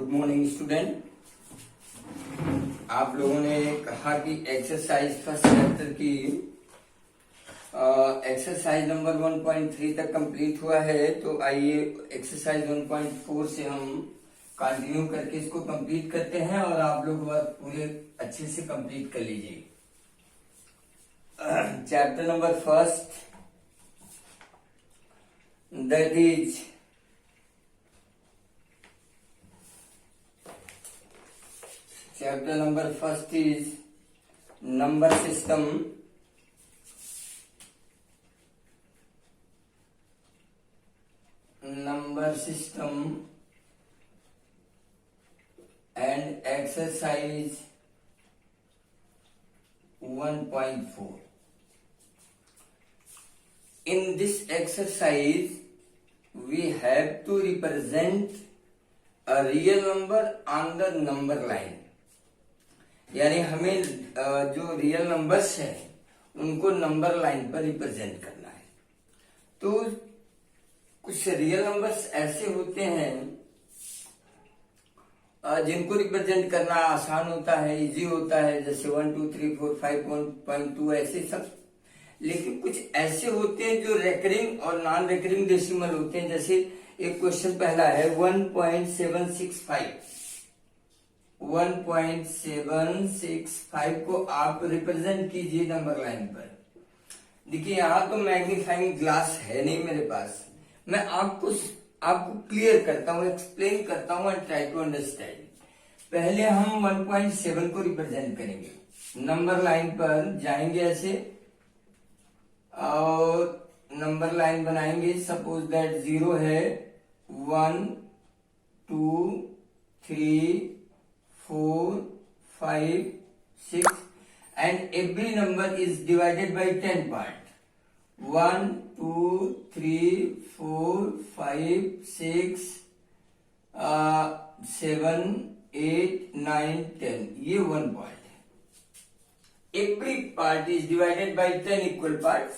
Good morning student. आप लोगों ने कहा कि एक्सरसाइज फर्स्ट चैप्टर की एक्सरसाइज नंबर 1.3 तक कंप्लीट हुआ है, तो आइए एक्सरसाइज 1.4 से हम कंटिन्यू करके इसको कंप्लीट करते हैं और आप लोग पूरे अच्छे से कंप्लीट कर लीजिए। Chapter number first, that is chapter number first is number system. And exercise 1.4. In this exercise we have to represent a real number on the number line. यानी हमें जो रियल नंबर्स है उनको नंबर लाइन पर represent करना है। तो कुछ रियल नंबर्स ऐसे होते हैं जिनको रिप्रेजेंट करना आसान होता है, इजी होता है, जैसे 1 2 3 4 5.2 ऐसे सब। लेकिन कुछ ऐसे होते हैं जो रेकरिंग और नॉन रेकरिंग डेसिमल होते हैं। जैसे एक क्वेश्चन पहला है 1.765 को आप रिप्रेजेंट कीजिए नंबर लाइन पर। देखिए यहाँ तो मैग्नीफाइंग ग्लास है नहीं मेरे पास, मैं आपको क्लियर करता हूँ, एक्सप्लेन करता हूँ एंड ट्राई टू अंडरस्टैंड। पहले हम 1.7 को रिप्रेजेंट करेंगे, नंबर लाइन पर जाएंगे ऐसे और नंबर लाइन बनाएंगे। सपोज दैट 0 है, 1 2 3 4 5 6 and every number is divided by 10 part. 1 2 3 4 5 6 7 8 9 10, ये 1 part है। Every part is divided by 10 equal parts,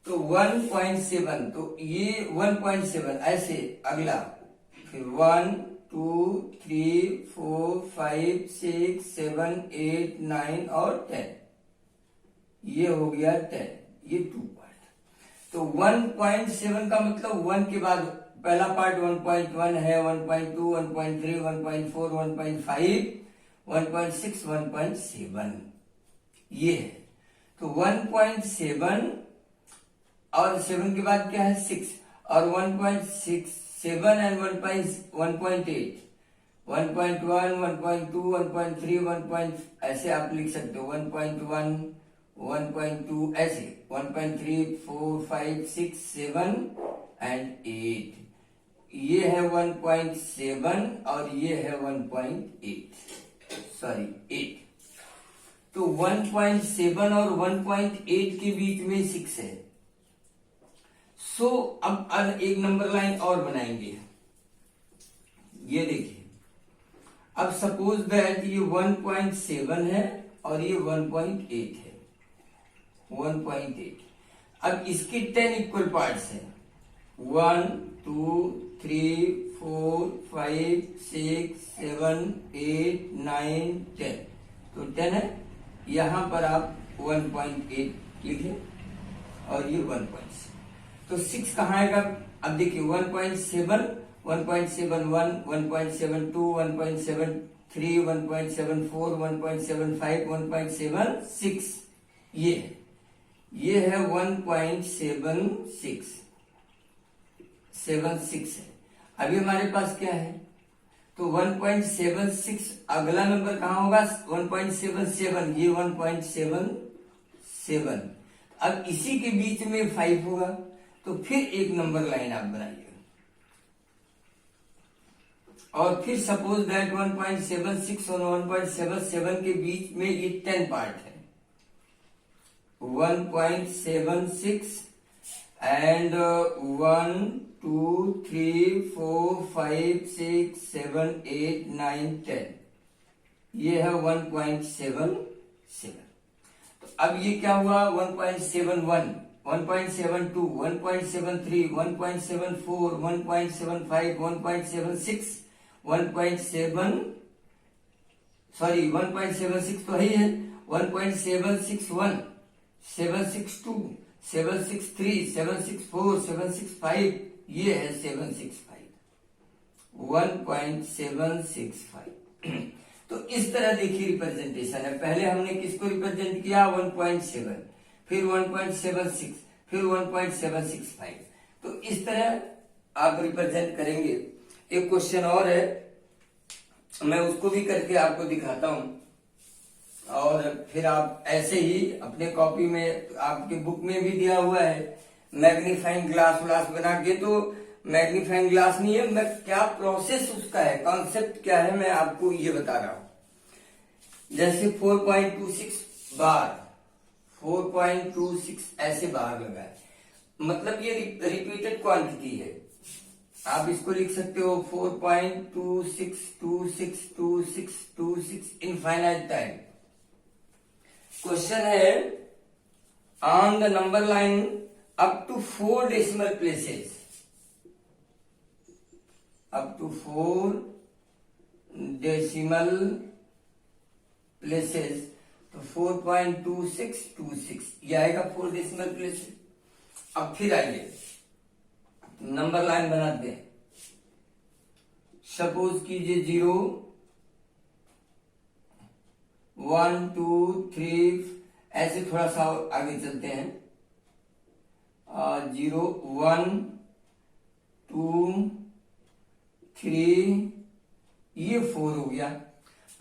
तो 1.7, तो ये 1.7 ऐसे अगला, फिर 1 2 3 4 5 6 7 8 9 और 10, ये हो गया 10, ये 2 पार्ट। तो 1.7 का मतलब 1 के बाद पहला पार्ट 1.1 है, 1.2 1.3 1.4 1.5 1.6 1.7, ये है। तो 1.7 और 7 के बाद क्या है 6, और 1.6 7 and 1.8 1.1 1.2 1.3 ऐसे आप लिख सकते हो। 1.1 1.2 ऐसे 1.3 4 5 6 7 and 8, ये है 1.7 और ये है 1.8 8। तो 1.7 और 1.8 के बीच में 6 है। सो अब एक नंबर लाइन और बनाएंगे। ये देखिए, अब सपोज दैट ये 1.7 है और ये 1.8 है, 1.8। अब इसके 10 इक्वल पार्ट्स हैं, 1 2 3 4 5 6 7 8 9 10, तो 10 है। यहां पर आप 1.8 लिखें और ये 1.7, तो 6 कहाँ आएगा? अब देखिए 1.7 1.71 1.72 1.73 1.74 1.75 1.76, ये है 1.76 है। अभी हमारे पास क्या है? तो 1.76 अगला नंबर कहाँ होगा? 1.77, ये 1.77। अब इसी के बीच में 5 होगा, तो फिर एक नंबर लाइन आप बनाइए और फिर सपोज दैट 1.76 और 1.77 के बीच में ये 10 पार्ट है। 1.76 एंड 1 2 3 4 5 6 7 8 9 10, ये है 1.77। तो अब ये क्या हुआ? 1.71 1.72 1.73 1.74 1.75 1.76 1.76 तो ही है, 1.761, 762, 763, 764, 765, ये है 765, 1.765। तो इस तरह देखिए रिप्रेजेंटेशन है। पहले हमने किसको रिप्रेजेंट किया 1.7, फिर 1.76, फिर 1.765। तो इस तरह आप रिप्रेजेंट करेंगे। एक क्वेश्चन और है, मैं उसको भी करके आपको दिखाता हूं, और फिर आप ऐसे ही अपने कॉपी में, आपके बुक में भी दिया हुआ है मैग्नीफाइंग ग्लास बना के, तो मैग्नीफाइंग ग्लास नहीं है, मैं क्या प्रोसेस उसका है, कॉन्सेप्ट क्या है, मैं आपको ये बता रहा हूं। जैसे 4.26 बार, 4.26 ऐसे बार लगा है, मतलब ये रिपीटेड क्वांटिटी है। आप इसको लिख सकते हो 4.26262626 इनफाइनाइट टाइम। क्वेश्चन है on the number line up to 4 decimal places, up to 4 decimal places, तो 4.2626 ये आएगा 4 डेसिमल प्लेसेस। अब फिर आइए नंबर लाइन बनाते हैं। सपोज कीजिए 0, 1, 2, 3, ऐसे थोड़ा सा आगे चलते हैं। 0, 1, 2, 3, ये 4 हो गया।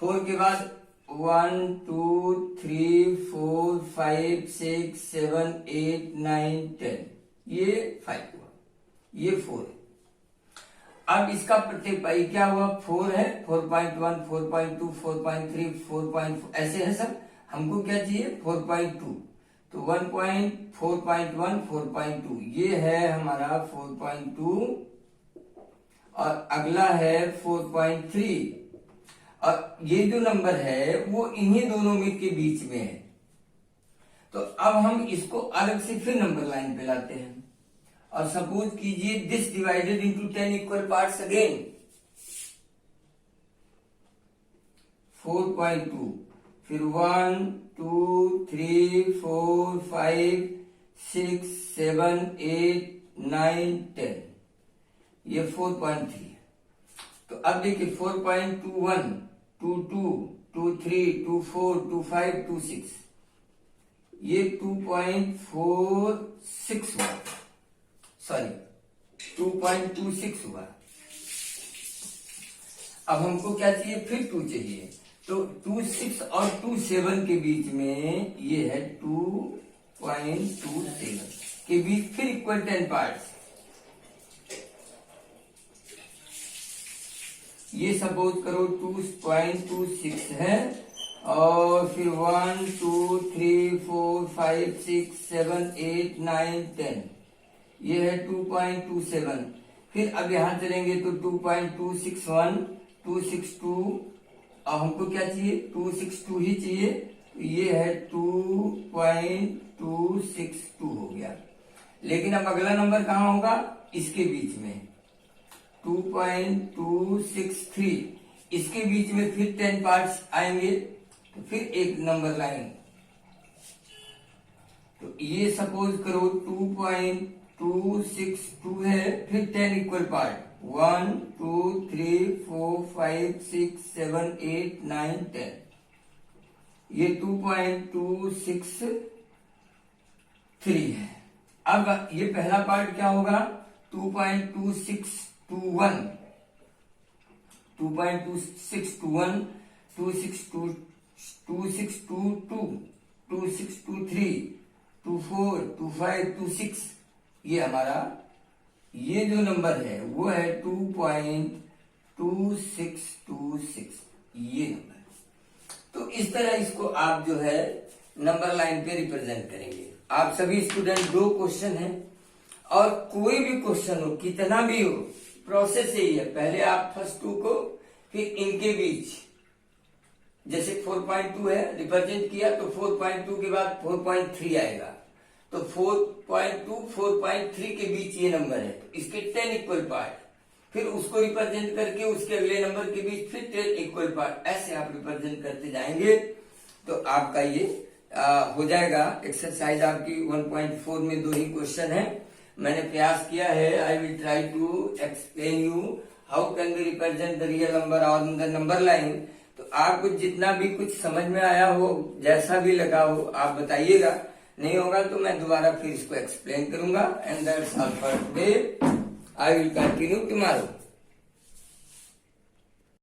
4 के बाद 1, 2, 3, 4, 5, 6, 7, 8, 9, 10, ये 5 हुआ, ये 4 है। अब इसका प्रत्येक पाई क्या हुआ, 4 है, 4.1, 4.2, 4.3, 4.4 ऐसे है सब। हमको क्या चाहिए 4.2, तो 4.1, 4.2 ये है हमारा 4.2, और अगला है 4.3, और ये जो नंबर है वो इन्हीं दोनों में के बीच में है। तो अब हम इसको अलग से फिर नंबर लाइन पे लाते हैं, और सपोज कीजिए this divided into 10 equal parts again. 4.2, फिर 1, 2, 3, 4, 5, 6, 7, 8, 9, 10, ये 4.3 है। तो अब देखिए 4.21, 22, 23, 24, 25, 26, ये 2.46 हुआ, सॉरी 2.26 हुआ। अब हमको क्या चाहिए, फिर 2 चाहिए, तो 26 और 27 के बीच में ये है 2.27 के बीच फिर इक्वल 10 पार्ट्स। ये सपोज करो 2.26 है, और फिर 1, 2, 3, 4, 5, 6, 7, 8, 9, 10, ये है 2.27। फिर अब यहां चलेंगे तो 2.261, 262, और हमको क्या चाहिए 262 ही चाहिए, तो ये है 2.262 हो गया। लेकिन अब अगला नंबर कहां होगा, इसके बीच में 2.263, इसके बीच में फिर 10 पार्ट्स आएंगे, तो फिर एक नंबर लाइन। तो ये सपोज करो 2.262 है, फिर 10 इक्वल पार्ट 1, 2, 3, 4, 5, 6, 7, 8, 9, 10, ये 2.263 है। अब ये पहला पार्ट क्या होगा 2.2621, 2.2621, 2622, 2623, 24, 25, 26, ये हमारा ये जो नंबर है वो है 2.2626, ये नंबर। तो इस तरह इसको आप जो है नंबर लाइन पे रिप्रेजेंट करेंगे। आप सभी स्टूडेंट 2 क्वेश्चन हैं, और कोई भी क्वेश्चन हो, कितना भी हो, प्रोसेस यही है। पहले आप फर्स्ट 2 को, फिर इनके बीच, जैसे 4.2 है रिप्रेजेंट किया, तो 4.2 के बाद 4.3 आएगा, तो 4.2, 4.3 के बीच ये नंबर है, तो इसके 10 इक्वल पार्ट, फिर उसको रिप्रेजेंट करके उसके अगले नंबर के बीच फिर 10 इक्वल पार्ट, ऐसे आप रिप्रेजेंट करते जाएंगे तो आपका ये हो जाएगा। एक्सरसाइज आपकी 1.4 में 2 ही क्वेश्चन है। मैंने प्रयास किया है, I will try to explain you how can be represent the real number on the number line. तो आपको जितना भी कुछ समझ में आया हो, जैसा भी लगा हो, आप बताइएगा। नहीं होगा तो मैं दोबारा फिर इसको एक्सप्लेन करूंगा। And that's all for today, I will continue tomorrow.